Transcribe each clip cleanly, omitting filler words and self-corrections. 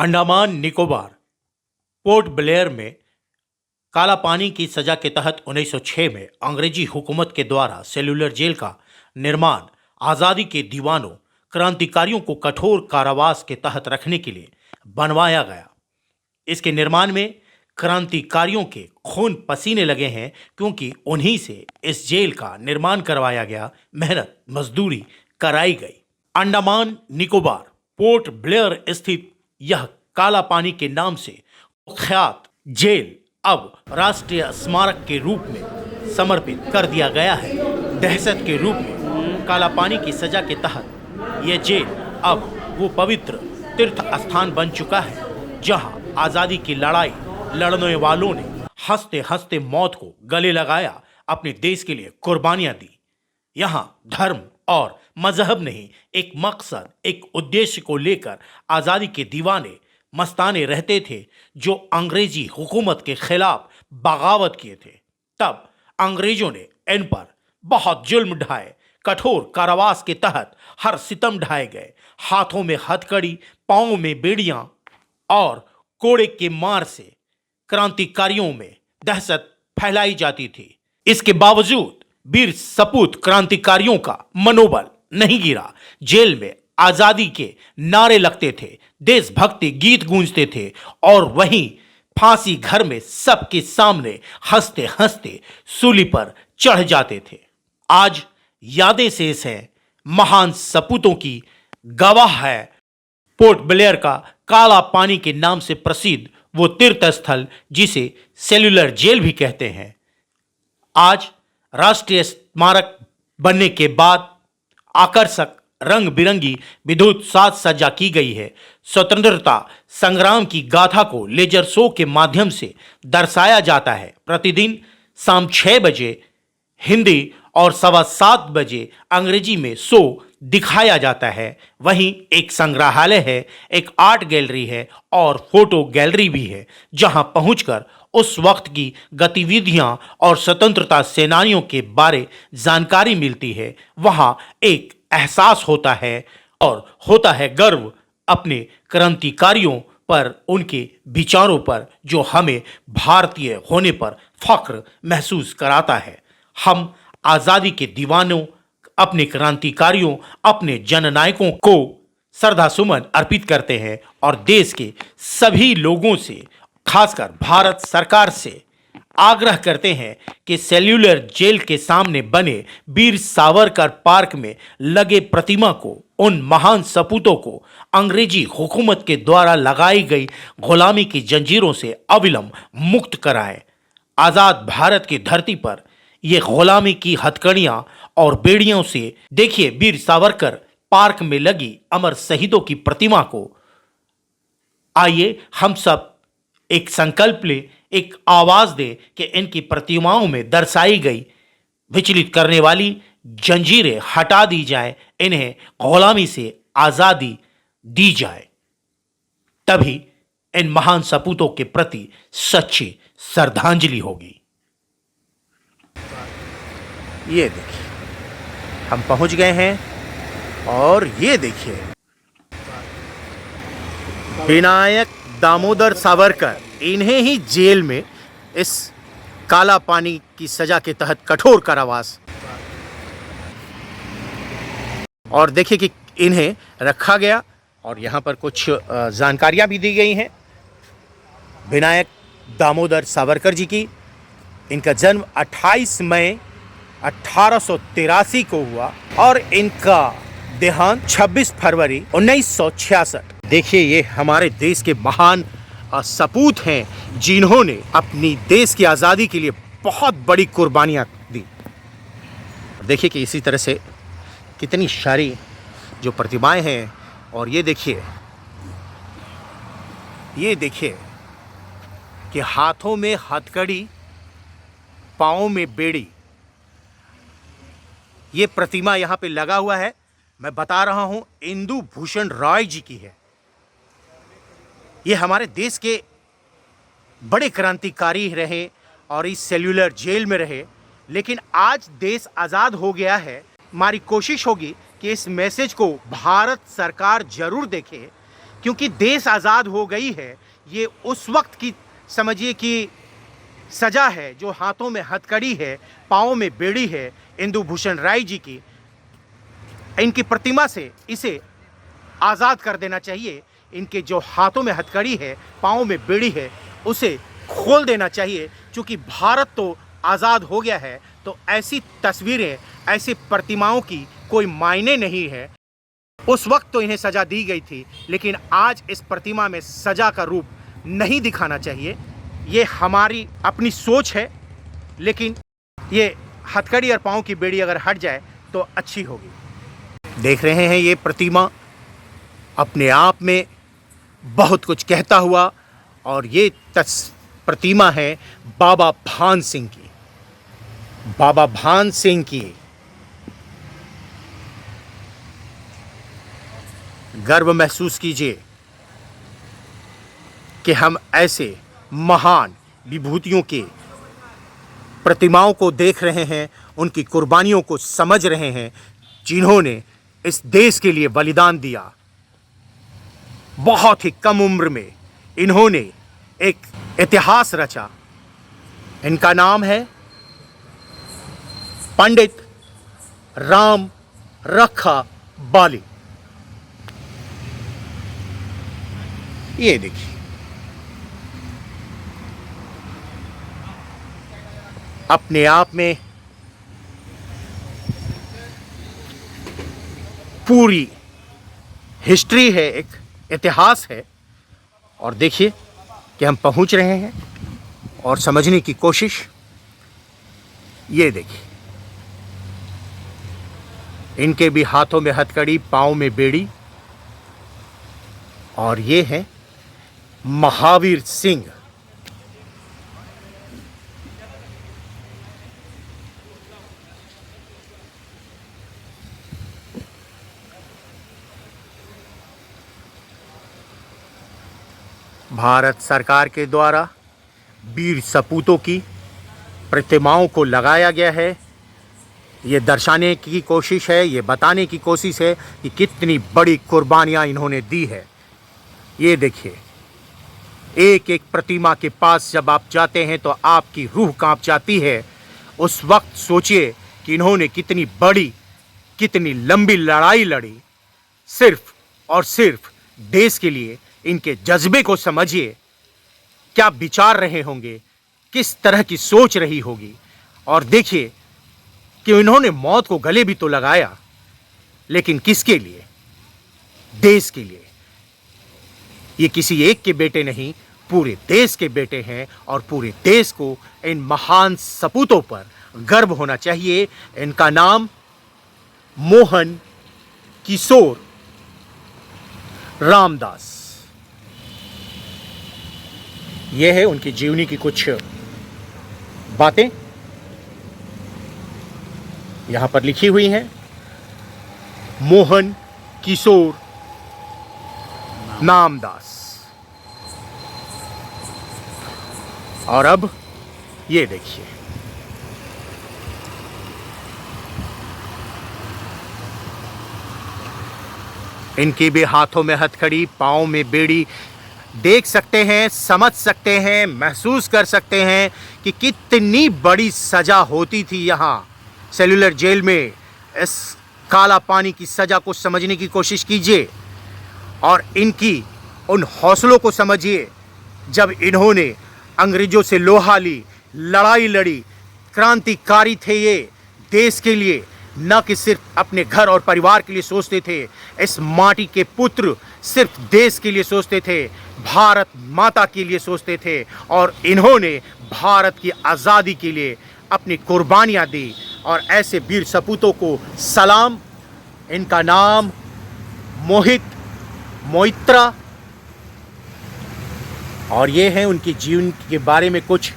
Andaman Nicobar port Blair में काला पानी की सजा के तहत 1906 में अंग्रेजी हुकूमत के द्वारा सेल्यूलर जेल का निर्माण आज़ादी के दीवानों क्रांतिकारियों को कठोर कारावास के तहत रखने के लिए बनवाया गया। इसके निर्माण में क्रांतिकारियों के खून पसीने लगे हैं, क्योंकि उन्हीं से इस जेल का निर्माण करवाया गया, मेहनत मजदूरी कराई गई। अंडमान निकोबार पोर्ट ब्लेयर स्थित यह काला पानी के नाम से कुख्यात जेल अब राष्ट्रीय स्मारक के रूप में समर्पित कर दिया गया है। दहशत के रूप में काला पानी की सजा के तहत यह जेल अब वो पवित्र तीर्थ स्थान बन चुका है, जहां आज़ादी की लड़ाई लड़ने वालों ने हंसते हंसते मौत को गले लगाया, अपने देश के लिए कुर्बानियां दी। यहाँ धर्म और मजहब नहीं, एक मकसद, एक उद्देश्य को लेकर आज़ादी के दीवाने मस्ताने रहते थे, जो अंग्रेजी हुकूमत के खिलाफ बगावत किए थे। तब अंग्रेजों ने इन पर बहुत जुल्म ढाए, कठोर कारावास के तहत हर सितम ढाए गए। हाथों में हथकड़ी, पांवों में बेड़ियां और कोड़े के मार से क्रांतिकारियों में दहशत फैलाई जाती थी। इसके बावजूद वीर सपूत क्रांतिकारियों का मनोबल नहीं गिरा। जेल में आजादी के नारे लगते थे, देशभक्ति गीत गूंजते थे, और वहीं फांसी घर में सबके सामने हंसते हंसते सूली पर चढ़ जाते थे। आज यादें शेष हैं महान सपूतों की, गवाह है पोर्ट ब्लेयर का काला पानी के नाम से प्रसिद्ध वो तीर्थ स्थल, जिसे सेल्यूलर जेल भी कहते हैं। आज राष्ट्रीय स्मारक बनने के बाद आकर्षक रंग बिरंगी विद्युत साज सज्जा की गई है। स्वतंत्रता संग्राम की गाथा को लेजर शो के माध्यम से दर्शाया जाता है। प्रतिदिन शाम 6 बजे हिंदी और 7:15 बजे अंग्रेजी में शो दिखाया जाता है। वहीं एक संग्रहालय है, एक आर्ट गैलरी है और फोटो गैलरी भी है, जहां पहुंचकर उस वक्त की गतिविधियां और स्वतंत्रता सेनानियों के बारे जानकारी मिलती है। वहां एक एहसास होता है और होता है गर्व अपने क्रांतिकारियों पर, उनके विचारों पर, जो हमें भारतीय होने पर फख्र महसूस कराता है। हम आज़ादी के दीवानों, अपने क्रांतिकारियों, अपने जननायकों को श्रद्धा सुमन अर्पित करते हैं और देश के सभी लोगों से, खासकर भारत सरकार से आग्रह करते हैं कि सेल्यूलर जेल के सामने बने वीर सावरकर पार्क में लगे प्रतिमा को, उन महान सपूतों को अंग्रेजी हुकूमत के द्वारा लगाई गई गुलामी की जंजीरों से अविलंब मुक्त कराएं। आज़ाद भारत की धरती पर ये गुलामी की हथकड़ियां और बेड़ियों से देखिए वीर सावरकर पार्क में लगी अमर शहीदों की प्रतिमा को। आइए हम सब एक संकल्प ले, एक आवाज दे कि इनकी प्रतिमाओं में दर्शाई गई विचलित करने वाली जंजीरें हटा दी जाए, इन्हें गुलामी से आजादी दी जाए। तभी इन महान सपूतों के प्रति सच्ची श्रद्धांजलि होगी। ये देखिए हम पहुंच गए हैं और ये देखिए विनायक दामोदर सावरकर, इन्हें ही जेल में इस काला पानी की सजा के तहत कठोर कारावास, और देखिए कि इन्हें रखा गया और यहाँ पर कुछ जानकारियाँ भी दी गई हैं विनायक दामोदर सावरकर जी की। इनका जन्म 28 मई 1883 को हुआ और इनका देहांत 26 फरवरी 1966। देखिए ये हमारे देश के महान सपूत हैं, जिन्होंने अपनी देश की आज़ादी के लिए बहुत बड़ी कुर्बानियाँ दी। देखिए कि इसी तरह से कितनी सारी जो प्रतिमाएं हैं, और ये देखिए कि हाथों में हथकड़ी, पाँवों में बेड़ी, ये प्रतिमा यहाँ पे लगा हुआ है। मैं बता रहा हूँ इंदु भूषण रॉय जी की है। ये हमारे देश के बड़े क्रांतिकारी रहे और इस सेल्यूलर जेल में रहे, लेकिन आज देश आज़ाद हो गया है। हमारी कोशिश होगी कि इस मैसेज को भारत सरकार जरूर देखे क्योंकि देश आज़ाद हो गई है, ये उस वक्त की समझिए कि सज़ा है जो हाथों में हथकड़ी है, पाँव में बेड़ी है इंदु भूषण राय जी की। इनकी प्रतिमा से इसे आज़ाद कर देना चाहिए। इनके जो हाथों में हथकड़ी है, पाँव में बेड़ी है, उसे खोल देना चाहिए। क्योंकि भारत तो आज़ाद हो गया है, तो ऐसी तस्वीरें, ऐसी प्रतिमाओं की कोई मायने नहीं है। उस वक्त तो इन्हें सज़ा दी गई थी, लेकिन आज इस प्रतिमा में सज़ा का रूप नहीं दिखाना चाहिए। ये हमारी अपनी सोच है, लेकिन ये हथकड़ी और पाँव की बेड़ी अगर हट जाए तो अच्छी होगी। देख रहे हैं ये प्रतिमा अपने आप में बहुत कुछ कहता हुआ, और ये प्रतिमा है बाबा भान सिंह की। बाबा भान सिंह की। गर्व महसूस कीजिए कि हम ऐसे महान विभूतियों के प्रतिमाओं को देख रहे हैं, उनकी कुर्बानियों को समझ रहे हैं, जिन्होंने इस देश के लिए बलिदान दिया। बहुत ही कम उम्र में इन्होंने एक इतिहास रचा। इनका नाम है पंडित राम रखा बाली। ये देखिए, अपने आप में पूरी हिस्ट्री है, एक इतिहास है। और देखिए कि हम पहुंच रहे हैं और समझने की कोशिश। ये देखिए, इनके भी हाथों में हथकड़ी, पाँव में बेड़ी, और ये हैं महावीर सिंह। भारत सरकार के द्वारा वीर सपूतों की प्रतिमाओं को लगाया गया है। ये दर्शाने की कोशिश है, ये बताने की कोशिश है कि कितनी बड़ी कुर्बानियाँ इन्होंने दी है। ये देखिए, एक एक प्रतिमा के पास जब आप जाते हैं तो आपकी रूह कांप जाती है। उस वक्त सोचिए कि इन्होंने कितनी बड़ी, कितनी लंबी लड़ाई लड़ी, सिर्फ और सिर्फ देश के लिए। इनके जज्बे को समझिए, क्या विचार रहे होंगे, किस तरह की सोच रही होगी। और देखिए कि इन्होंने मौत को गले भी तो लगाया, लेकिन किसके लिए? देश के लिए। ये किसी एक के बेटे नहीं, पूरे देश के बेटे हैं, और पूरे देश को इन महान सपूतों पर गर्व होना चाहिए। इनका नाम मोहन किशोर रामदास। यह है उनकी जीवनी की कुछ बातें यहां पर लिखी हुई हैं। मोहन किशोर नामदास। और अब ये देखिए, इनके भी हाथों में हथकड़ी, पाँव में बेड़ी। देख सकते हैं, समझ सकते हैं, महसूस कर सकते हैं कि कितनी बड़ी सज़ा होती थी यहाँ सेल्यूलर जेल में। इस काला पानी की सज़ा को समझने की कोशिश कीजिए, और इनकी उन हौसलों को समझिए जब इन्होंने अंग्रेज़ों से लोहा ली, लड़ाई लड़ी। क्रांतिकारी थे ये देश के लिए, न कि सिर्फ अपने घर और परिवार के लिए सोचते थे। इस माटी के पुत्र सिर्फ देश के लिए सोचते थे, भारत माता के लिए सोचते थे, और इन्होंने भारत की आज़ादी के लिए अपनी कुर्बानियाँ दी। और ऐसे वीर सपूतों को सलाम। इनका नाम मोहित मोइत्रा। और ये हैं उनकी जीवन के बारे में कुछ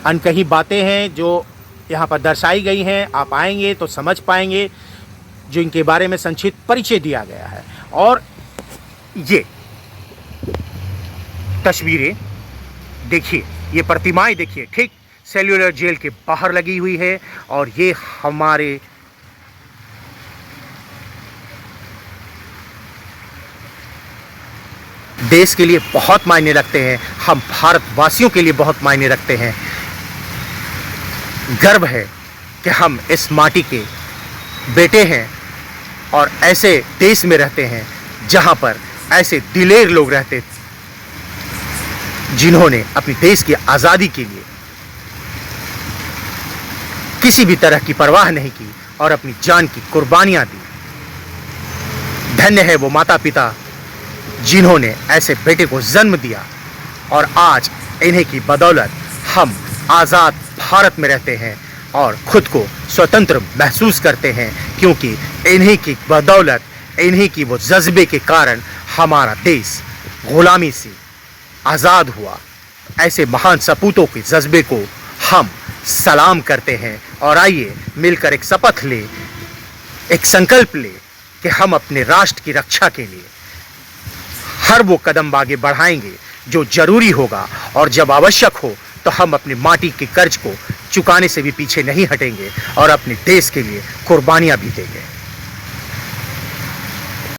अनकही बातें हैं जो यहाँ पर दर्शाई गई हैं। आप आएंगे तो समझ पाएंगे, जो इनके बारे में संक्षिप्त परिचय दिया गया है। और ये तस्वीरें देखिए, ये प्रतिमाएं देखिए, ठीक सेल्यूलर जेल के बाहर लगी हुई है। और ये हमारे देश के लिए बहुत मायने रखते हैं, हम भारतवासियों के लिए बहुत मायने रखते हैं। गर्व है कि हम इस माटी के बेटे हैं और ऐसे देश में रहते हैं जहां पर ऐसे दिलेर लोग रहते जिन्होंने अपने देश की आज़ादी के लिए किसी भी तरह की परवाह नहीं की और अपनी जान की कुर्बानियां दी। धन्य है वो माता पिता जिन्होंने ऐसे बेटे को जन्म दिया और आज इन्हीं की बदौलत हम आज़ाद भारत में रहते हैं और खुद को स्वतंत्र महसूस करते हैं, क्योंकि इन्हीं की बदौलत, इन्हीं की वो जज्बे के कारण हमारा देश गुलामी से आज़ाद हुआ। ऐसे महान सपूतों के जज्बे को हम सलाम करते हैं और आइए मिलकर एक शपथ ले, एक संकल्प ले कि हम अपने राष्ट्र की रक्षा के लिए हर वो कदम आगे बढ़ाएंगे जो जरूरी होगा, और जब आवश्यक हो तो हम अपनी माटी के कर्ज को चुकाने से भी पीछे नहीं हटेंगे और अपने देश के लिए कुर्बानियां भी देंगे।